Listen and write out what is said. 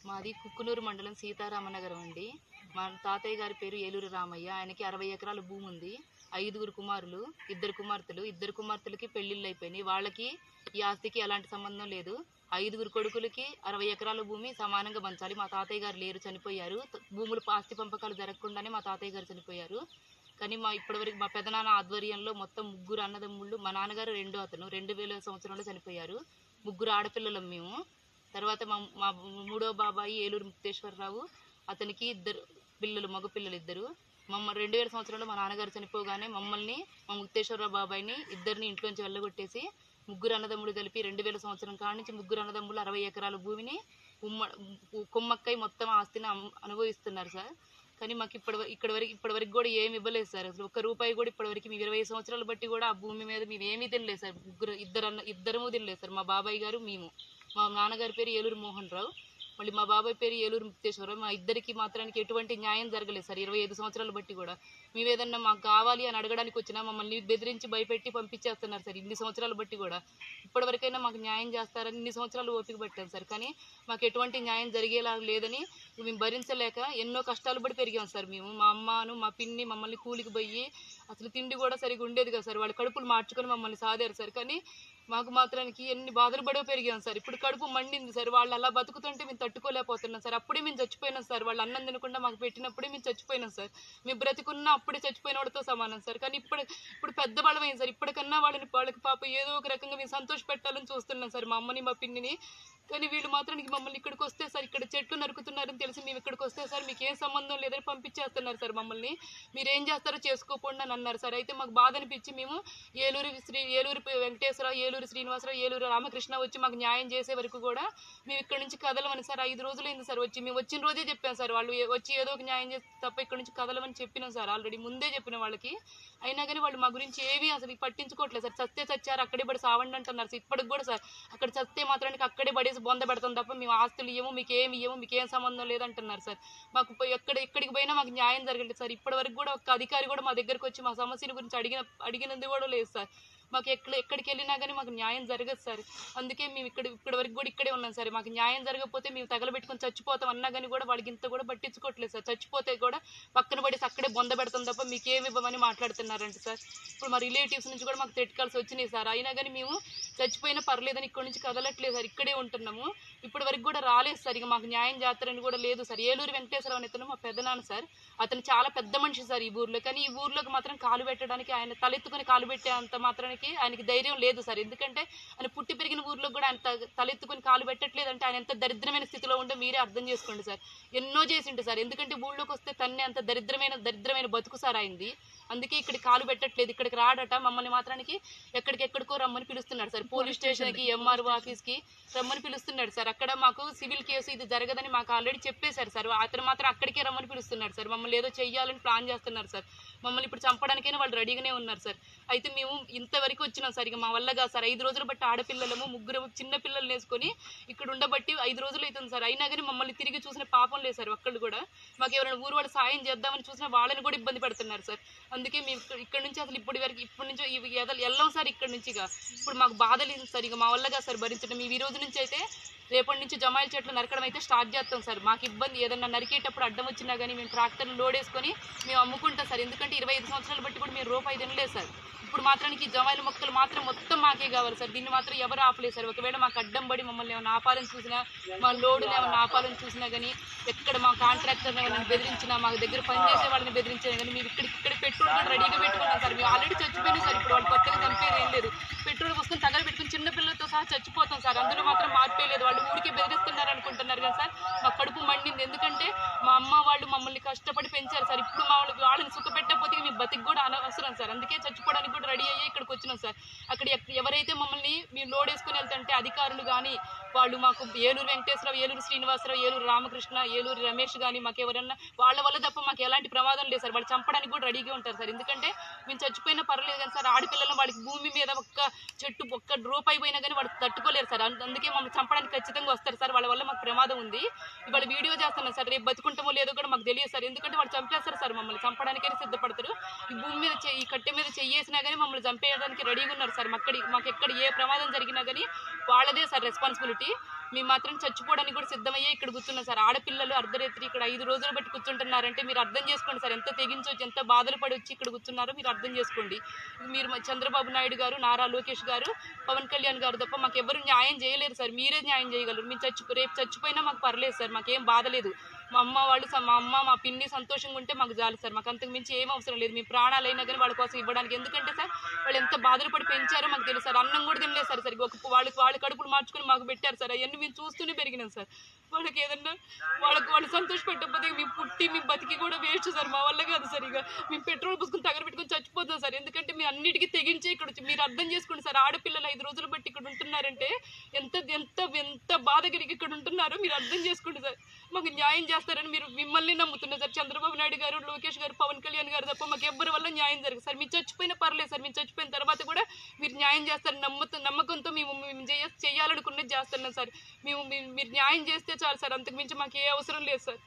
మాది కుక్కునూరు మండలం సీతారామనగరం అండి. మా తాతయ్య గారి పేరు ఏలూరు రామయ్య. ఆయనకి 60 ఎకరాల భూమి ఉంది. 5 కుమారులు, 2 కుమార్తెలు. 2 కుమార్తెలకి పెళ్లిళ్ళు అయిపోయినాయి. వాళ్ళకి ఈ ఆస్తికి ఎలాంటి సంబంధం లేదు. 5 కొడుకులకి 60 ఎకరాల భూమి సమానంగా పంచాలి. మా తాతయ్య గారు లేరు, చనిపోయారు. భూములు ఆస్తి పంపకాలు జరగకుండానే మా తాతయ్య గారు చనిపోయారు. కానీ ఇప్పటివరకు మా పెదనాన్న ఆధ్వర్యంలో మొత్తం 3 అన్నదమ్ముళ్ళు. మా నాన్నగారు రెండో అతను 2000 సంవత్సరంలో చనిపోయారు. 3 ఆడపిల్లలం మేము. తర్వాత మా మూడో బాబాయి ఏలూరు ముక్తేశ్వరరావు, అతనికి 2 పిల్లలు, మగ పిల్లలు 2. 2000 సంవత్సరంలో మా నాన్నగారు చనిపోగానే మమ్మల్ని, మా ముక్తేశ్వరరావు బాబాయిని ఇద్దరిని ఇంట్లోంచి వెళ్ళగొట్టేసి 3 అన్నదమ్ములు కలిపి 2000 సంవత్సరం కాడ నుంచి 3 అన్నదమ్ములు 60 ఎకరాల భూమిని కుమ్మక్కై మొత్తం ఆస్తిని అనుభవిస్తున్నారు సార్. కానీ మాకు ఇప్పటివరకు కూడా ఏమి ఇవ్వలేదు సార్. అసలు 1 రూపాయి కూడా ఇప్పటివరకు మేము 20 సంవత్సరాలు బట్టి కూడా ఆ భూమి మీద మేము ఏమీ తినలేదు సార్. ఇద్దరము తినలేదు సార్. మా బాబాయ్ గారు, మేము. మా నాన్నగారి పేరు ఏలూరు మోహన్ రావు, మళ్ళీ మా బాబాయ్ పేరు ఏలూరు ముక్తేశ్వరరావు. మా ఇద్దరికి మాత్రానికి ఎటువంటి న్యాయం జరగలేదు సార్ 25 సంవత్సరాలు బట్టి కూడా. మేము ఏదన్నా మాకు కావాలి అని అడగడానికి వచ్చినా మమ్మల్ని బెదిరించి భయపెట్టి పంపించేస్తున్నారు సార్ ఇన్ని సంవత్సరాలు బట్టి కూడా. ఇప్పటివరకైనా మాకు న్యాయం చేస్తారని ఇన్ని సంవత్సరాలు ఓపిక పట్టాం సార్. కానీ మాకు ఎటువంటి న్యాయం జరిగేలా లేదని మేము భరించలేక ఎన్నో కష్టాలు పడి పెరిగాం సార్ మేము. మా అమ్మను, మా పిన్ని మమ్మల్ని కూలికి పోయి అసలు తిండి కూడా సరిగా ఉండేది కదా సార్. వాళ్ళ కడుపులు మార్చుకొని మమ్మల్ని సాదారు సార్. కానీ మాకు మాత్రానికి ఎన్ని బాధలు పడో పెరిగాం సార్. ఇప్పుడు కడుపు మండింది సార్. వాళ్ళు అలా బతుకుతుంటే మేము తట్టుకోలేకపోతున్నాం సార్. అప్పుడే మేము చచ్చిపోయినాం సార్. వాళ్ళు అన్నం తినకుండా మాకు పెట్టినప్పుడే మేము చచ్చిపోయినాం సార్. మేము బ్రతికున్నా అప్పుడే చచ్చిపోయిన వాడితో సమానం సార్. కానీ ఇప్పుడు పెద్దవాళ్ళమైంది సార్. ఇప్పటికన్నా వాళ్ళకి పాప ఏదో ఒక రకంగా మేము సంతోష పెట్టాలని చూస్తున్నాం సార్, మా అమ్మని, మా పిన్నిని. కానీ వీళ్ళు మాత్రానికి మమ్మల్ని ఇక్కడికి వస్తే సార్, ఇక్కడ చెట్లు నరుకుతున్నారని తెలిసి మేము ఇక్కడికి వస్తే సార్ మీకు ఏం సంబంధం లేదని పంపించేస్తున్నారు సార్ మమ్మల్ని. మీరు ఏం చేస్తారో చేసుకోకుండా అని అన్నారు సార్. అయితే మాకు బాధ అనిపించి మేము ఏలూరు వెంకటేశ్వరరావు, ఏలూరు శ్రీనివాసరావు, ఏలూరు రామకృష్ణ వచ్చి మాకు న్యాయం చేసే వరకు కూడా మేము ఇక్కడ నుంచి కదలమని సార్ 5 రోజులైంది సార్ వచ్చి. మేము వచ్చిన రోజే చెప్పాం సార్. వాళ్ళు వచ్చి ఏదో ఒక న్యాయం చేస్తే తప్ప ఇక్కడ నుంచి కదలమని చెప్పినాం సార్. ఆల్రెడీ ముందే చెప్పిన వాళ్ళకి. అయినా కానీ వాళ్ళు మా గురించి ఏమీ అసలు పట్టించుకోవట్లేదు సార్. చస్తే చచ్చారు, అక్కడే పడి సావండి అంటున్నారు సార్. ఇప్పటికి కూడా సార్ అక్కడ చస్తే మాత్రానికి అక్కడే పడేసి బొంద పెడతాం తప్ప మేము ఆస్తులు ఇవ్వము, మీకేం సంబంధం లేదంటున్నారు సార్. మాకు ఎక్కడికి పోయినా మాకు న్యాయం జరగలేదు సార్. ఇప్పటి వరకు కూడా ఒక్క అధికారి కూడా మా దగ్గరకు వచ్చి మా సమస్యల గురించి అడిగినందు కూడా లేదు సార్. మాకు ఎక్కడికి వెళ్ళినా కానీ మాకు న్యాయం జరగదు సార్. అందుకే మేము ఇప్పటి వరకు కూడా ఇక్కడే ఉన్నాం సార్. మాకు న్యాయం జరగకపోతే మేము తగలబెట్టుకొని చచ్చిపోతాం అన్నా కానీ కూడా వాళ్ళకి ఇంత కూడా పట్టించుకోవట్లేదు సార్. చచ్చిపోతే కూడా పక్కన పడేసి అక్కడే బొంద పెడతాం తప్ప మీకేమి ఇవ్వమని మాట్లాడుతున్నారంట సార్. ఇప్పుడు మా రిలేటివ్స్ నుంచి కూడా మాకు తిట్టుకాల్సి వచ్చినాయి సార్. అయినా కానీ మేము చచ్చిపోయినా పర్లేదని ఇక్కడ నుంచి కదలట్లేదు సార్. ఇక్కడే ఉంటున్నాము. ఇప్పటి వరకు కూడా రాలేదు సార్. ఇక మాకు న్యాయం చేస్తారని కూడా లేదు సార్. ఏలూరు వెంకటేశ్వరరావు అనే అతను మా పెద్దనాన్న సార్. అతను చాలా పెద్ద మనిషి సార్ ఈ ఊర్లో. కానీ ఈ ఊర్లోకి మాత్రం కాలు పెట్టడానికి, ఆయన తలెత్తుకొని కాలు పెట్టే అంత మాత్రానికి ఆయనకి ధైర్యం లేదు సార్. ఎందుకంటే ఆయన పుట్టి పెరిగిన ఊర్లో కూడా ఆయన తలెత్తుకొని కాలు పెట్టట్లేదు అంటే ఆయన ఎంత దరిద్రమైన స్థితిలో ఉంటే మీరే అర్థం చేసుకోండి సార్. ఎన్నో చేసిండు సార్. ఎందుకంటే ఊళ్ళోకి వస్తే తన్నే అంత దరిద్రమైన బతుకు సార్ అయింది. అందుకే ఇక్కడికి కాలు పెట్టట్లేదు. ఇక్కడికి రాడట. మమ్మల్ని మాత్రానికి ఎక్కడికెక్కడికో రమ్మని పిలుస్తున్నాడు సార్. పోలీస్ స్టేషన్కి, ఎంఆర్ఓ ఆఫీస్కి రమ్మని పిలుస్తున్నాడు సార్. అక్కడ మాకు సివిల్ కేసు ఇది జరగదని మాకు ఆల్రెడీ చెప్పేశారు సార్. అతను మాత్రం అక్కడికే రమ్మని పిలుస్తున్నాడు సార్. మమ్మల్ని ఏదో చెయ్యాలని ప్లాన్ చేస్తున్నారు సార్. మమ్మల్ని ఇప్పుడు చంపడానికైనా వాళ్ళు రెడీగానే ఉన్నారు సార్. అయితే మేము ఇంతవరకు వచ్చినాం సార్. ఇక మా వల్ల కాదు సార్. 5 రోజులు బట్టి ఆడపిల్లలము, 3 చిన్న పిల్లలు వేసుకొని ఇక్కడ ఉండబట్టి 5 రోజులు అవుతుంది సార్. అయినా కానీ మమ్మల్ని తిరిగి చూసిన పాపం లేదు సార్ ఒక్కళ్ళు కూడా. మాకు ఎవరైనా ఊరు వాళ్ళు సాయం చేద్దామని చూసినా వాళ్ళని కూడా ఇబ్బంది పెడుతున్నారు సార్. అందుకే మేము ఇక్కడ నుంచి అసలు ఇప్పటి నుంచి వెళ్ళాం సార్. ఇక్కడ నుంచి ఇప్పుడు మాకు బాధ లేదు సార్. ఇక మా వల్లగా సార్ భరించడం. మేము ఈ రోజు నుంచి అయితే రేపటి నుంచి జమాయిల చెట్లు నరకడం అయితే స్టార్ట్ చేస్తాం సార్. మాకు ఇబ్బంది ఏదన్నా నరికేటప్పుడు అడ్డం వచ్చినా కానీ మేము ట్రాక్టర్లు లోడ్ వేసుకొని మేము అమ్ముకుంటాం సార్. ఎందుకంటే 25 సంవత్సరాలు బట్టి కూడా మేము రూపాయి తినలేదు సార్. ఇప్పుడు మాత్రానికి జమాయిల మొక్కలు మాత్రం మొత్తం మాకే కావాలి సార్. దీన్ని మాత్రం ఎవరు ఆపలేదు సార్. ఒకవేళ మాకు అడ్డం పడి మమ్మల్ని ఏమైనా ఆపాలని చూసినా, మా లోడుని ఏమైనా ఆపాలని చూసినా కానీ, ఎక్కడ మా కాంట్రాక్టర్ని ఎవరైనా బెదిరించినా, మాకు దగ్గర పనిచేసే వాళ్ళని బెదిరించినా కానీ మేము ఇక్కడ పెట్రోల్ కూడా రెడీగా పెట్టుకున్నాం సార్. మేము ఆల్రెడీ చచ్చిపోయినాం సార్. ఇప్పుడు వాళ్ళు కొత్తగా చనిపోయేది ఏం లేదు. పెట్రోల్ పోసుకొని తగలబెట్టుకుని చిన్నపిల్లలతో సహా చచ్చిపోతాం సార్. అందులో మాత్రం మార్పే లేదు. వాళ్ళు ఊరికే బెదిరిస్తున్నారు అనుకుంటున్నారు కదా సార్. మా కడుపు మండింది. ఎందుకంటే మా అమ్మ వాళ్ళు మమ్మల్ని కష్టపడి పెంచారు సార్. ఇప్పుడు వాళ్ళని సుఖపెట్టకపోతే మేము బతికి కూడా అనవసరం సార్. అందుకే చచ్చిపోవడానికి కూడా రెడీ అయ్యి ఇక్కడికి వచ్చినాం సార్. అక్కడ ఎవరైతే మమ్మల్ని మేము లోడ్ వేసుకుని వెళ్తుంటే అధికారులు కానీ వాళ్ళు మాకు ఏలూరు వెంకటేశ్వరరావు, ఏలూరు శ్రీనివాసరావు, ఏలూరు రామకృష్ణ, ఏలూరు రమేష్ కానీ మాకు ఎవరన్నా వాళ్ళ వల్ల తప్ప మాకు ఎలాంటి ప్రమాదం లేదు సార్. వాళ్ళు చంపడానికి కూడా రెడీగా ఉంటారు సార్. ఎందుకంటే మేము చచ్చిపోయినా పర్లేదు కానీ సార్ ఆడపిల్లలను వాళ్ళకి భూమి మీద ఒక్క రూపాయి పోయినా కానీ వాళ్ళు తట్టుకోలేరు సార్. అందుకే మమ్మల్ని చంపడానికి ఖచ్చితంగా వస్తారు సార్. వాళ్ళ వల్ల మాకు ప్రమాదం ఉంది. ఇవాళ వీడియో చేస్తున్నాం సార్. రేపు బతుకుంటామో లేదో కూడా మాకు తెలియదు సార్. ఎందుకంటే వాళ్ళు చంపేస్తారు సార్. మమ్మల్ని చంపడానికైనా సిద్ధపడతారు. ఈ భూమి మీద ఈ కట్టె మీద చెయ్యేసినా కానీ మమ్మల్ని చంపేయడానికి రెడీగా ఉన్నారు సార్. మాకు ఎక్కడ ఏ ప్రమాదం జరిగినా కానీ వాళ్ళదే సార్ రెస్పాన్సిబిలిటీ. మేము మాత్రం చచ్చిపోవడానికి కూడా సిద్ధమయ్యే ఇక్కడ కూర్చున్నాం సార్. ఆడపిల్లలు అర్ధరాత్రి ఇక్కడ 5 రోజులు బట్టి కూర్చుంటున్నారంటే మీరు అర్థం చేసుకోండి సార్, ఎంత తెగించొచ్చి ఎంత బాధలు పడి వచ్చి ఇక్కడ కూర్చున్నారో మీరు అర్థం చేసుకోండి. మీరు చంద్రబాబు నాయుడు గారు, నారా లోకేష్ గారు, పవన్ కళ్యాణ్ గారు తప్ప మాకు ఎవరు న్యాయం చేయలేరు సార్. మీరే న్యాయం చేయగలరు. మేము రేపు చచ్చిపోయినా మాకు పర్లేదు సార్, మాకేం బాధ లేదు. మా అమ్మ వాళ్ళు, మా అమ్మ మా పిన్ని సంతోషంగా ఉంటే మాకు చాలు సార్. మాకు అంతకు మించి ఏం అవసరం లేదు. మీ ప్రాణాలైనా కానీ వాళ్ళ కోసం ఇవ్వడానికి. ఎందుకంటే సార్ వాళ్ళు ఎంత బాధలు పడి పెంచారో మాకు తెలుసు సార్. అన్నం కూడా తినలేదు సార్ సరిగ్గా. వాళ్ళ కడుపులు మార్చుకుని మాకు పెట్టారు సార్. అవన్నీ మేము చూస్తూనే పెరిగినాం సార్. వాళ్ళకి ఏదన్నా వాళ్ళు సంతోషపెట్టకపోతే మేము పుట్టి మేము బతికి కూడా వేస్ట్ సార్. మా వల్ల కాదు సార్. ఇక మేము పెట్రోల్ పూసుకుని తగలబెట్టుకుని చచ్చిపోతాం సార్. ఎందుకంటే మేము అన్నిటికీ తెగించే ఇక్కడ వచ్చి మీరు అర్థం చేసుకోండి సార్. ఆడపిల్లలు 5 రోజులు బట్టి ఇక్కడ ఉంటున్నారంటే ఎంత ఎంత ఎంత బాధ కలిగి ఇక్కడ ఉంటున్నారో మీరు అర్థం చేసుకోండి సార్. మాకు న్యాయం చేస్తారని మిమ్మల్ని నమ్ముతున్నారు సార్. చంద్రబాబు నాయుడు గారు, లోకేష్ గారు, పవన్ కళ్యాణ్ గారు తప్ప మాకు ఎవ్వరి వల్ల న్యాయం జరగదు సార్. మీరు చచ్చిపోయినా పర్లేదు సార్. మీరు చచ్చిపోయిన తర్వాత కూడా మీరు న్యాయం చేస్తారని నమ్మకంతో మేము చేయాలనుకున్నది చేస్తున్నాం సార్. మీరు న్యాయం చేస్తే చాలు సార్. అంతకు మించి మాకు ఏ అవసరం లేదు సార్.